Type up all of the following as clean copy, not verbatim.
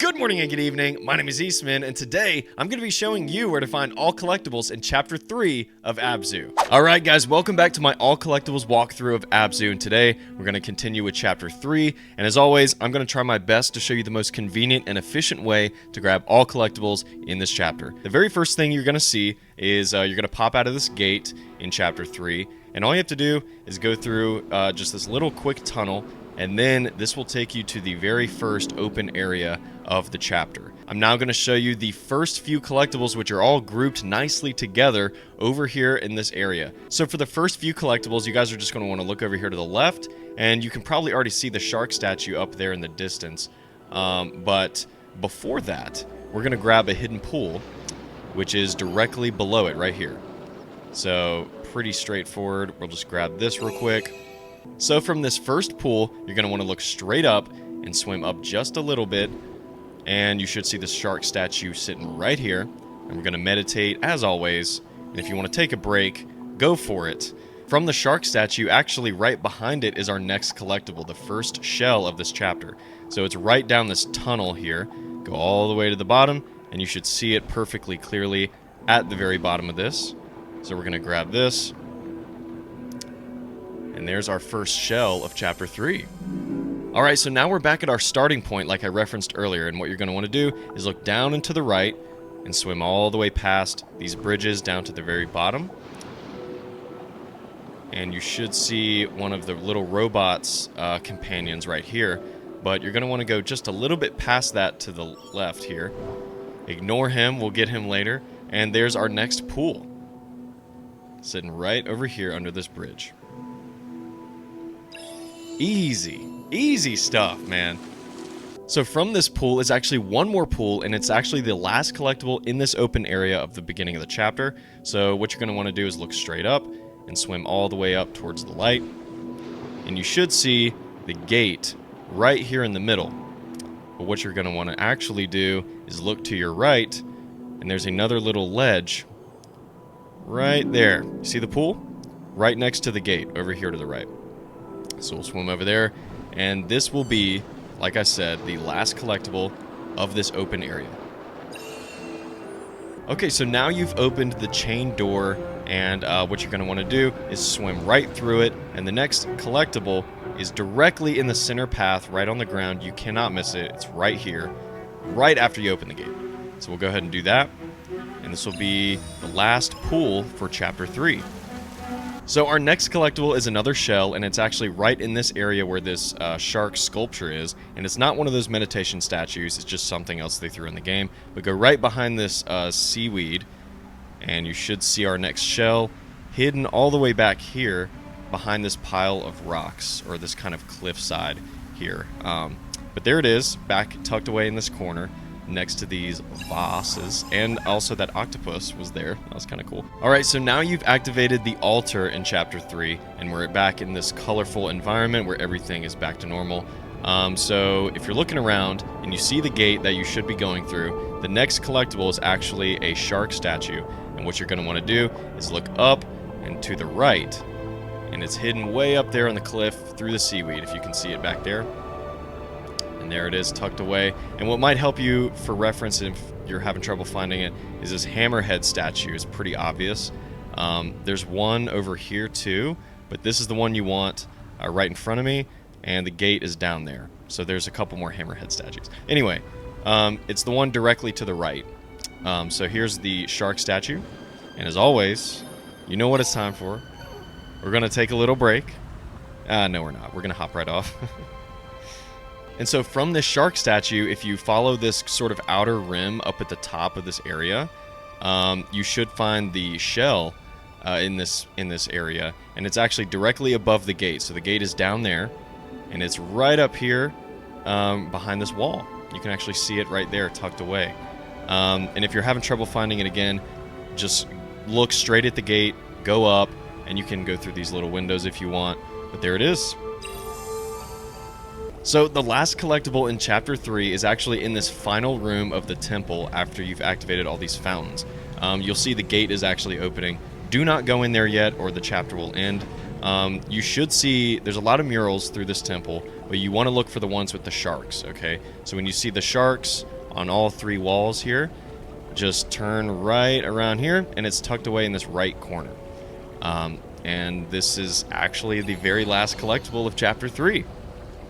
Good morning and good evening, my name is Eastman, and today I'm going to be showing you where to find all collectibles in Chapter 3 of Abzû. Alright guys, welcome back to my all collectibles walkthrough of Abzû, and today we're going to continue with Chapter 3, and as always, I'm going to try my best to show you the most convenient and efficient way to grab all collectibles in this chapter. The very first thing you're going to see is you're going to pop out of this gate in Chapter 3, and all you have to do is go through just this little quick tunnel, and then this will take you to the very first open area of the chapter. I'm now going to show you the first few collectibles, which are all grouped nicely together over here in this area. So for the first few collectibles, you guys are just going to want to look over here to the left, and you can probably already see the shark statue up there in the distance. But before that, we're going to grab a hidden pool, which is directly below it right here. So pretty straightforward. We'll just grab this real quick. So from this first pool, you're going to want to look straight up and swim up just a little bit, and you should see the shark statue sitting right here. And we're going to meditate as always, and if you want to take a break, go for it. From the shark statue, actually right behind it is our next collectible, the first shell of this chapter. So it's right down this tunnel here. Go all the way to the bottom, and you should see it perfectly clearly at the very bottom of this. So we're going to grab this. And there's our first shell of Chapter 3. Alright, so now we're back at our starting point like I referenced earlier, and what you're going to want to do is look down and to the right and swim all the way past these bridges down to the very bottom. And you should see one of the little robots companions right here, but you're going to want to go just a little bit past that to the left here. Ignore him, we'll get him later. And there's our next pool, sitting right over here under this bridge. Easy stuff, man. So from this pool is actually one more pool, and it's actually the last collectible in this open area of the beginning of the chapter. So what you're going to want to do is look straight up and swim all the way up towards the light. And you should see the gate right here in the middle. But what you're going to want to actually do is look to your right, and there's another little ledge right there. You see the pool? Right next to the gate over here to the right. So we'll swim over there, and this will be, like I said, the last collectible of this open area. Okay, so now you've opened the chain door, and what you're going to want to do is swim right through it, and the next collectible is directly in the center path, right on the ground. You cannot miss it. It's right here, right after you open the gate. So we'll go ahead and do that, and this will be the last pool for Chapter 3. So our next collectible is another shell, and it's actually right in this area where this shark sculpture is, and it's not one of those meditation statues, it's just something else they threw in the game. But go right behind this seaweed, and you should see our next shell hidden all the way back here behind this pile of rocks, or this kind of cliffside here. But there it is, back tucked away in this corner, next to these vases, and also that octopus was there. That was kind of cool. Alright, so now you've activated the altar in Chapter 3, and we're back in this colorful environment where everything is back to normal. So if you're looking around and you see the gate that you should be going through, the next collectible is actually a shark statue, and what you're going to want to do is look up and to the right, and it's hidden way up there on the cliff through the seaweed, if you can see it back there. And there it is, tucked away. And what might help you for reference if you're having trouble finding it is this hammerhead statue. It's pretty obvious. There's one over here too, but this is the one you want right in front of me, and the gate is down there. So there's a couple more hammerhead statues. Anyway, it's the one directly to the right. So here's the shark statue, and as always, you know what it's time for. We're going to take a little break. No, we're not. We're going to hop right off. And so from this shark statue, if you follow this sort of outer rim up at the top of this area, you should find the shell in this area, and it's actually directly above the gate. So the gate is down there, and it's right up here behind this wall. You can actually see it right there, tucked away. And if you're having trouble finding it again, just look straight at the gate, go up, and you can go through these little windows if you want. But there it is. So the last collectible in Chapter 3 is actually in this final room of the temple after you've activated all these fountains. You'll see the gate is actually opening. Do not go in there yet or the chapter will end. You should see there's a lot of murals through this temple, but you want to look for the ones with the sharks, okay? So when you see the sharks on all 3 walls here. Just turn right around here, and it's tucked away in this right corner. And this is actually the very last collectible of Chapter 3.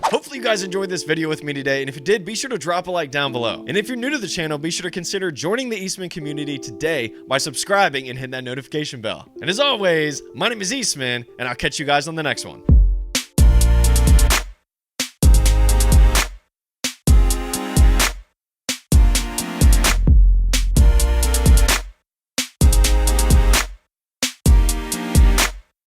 Hopefully you guys enjoyed this video with me today, and if you did, be sure to drop a like down below. And if you're new to the channel, be sure to consider joining the Eastman community today by subscribing and hitting that notification bell. And as always, my name is Eastman, and I'll catch you guys on the next one.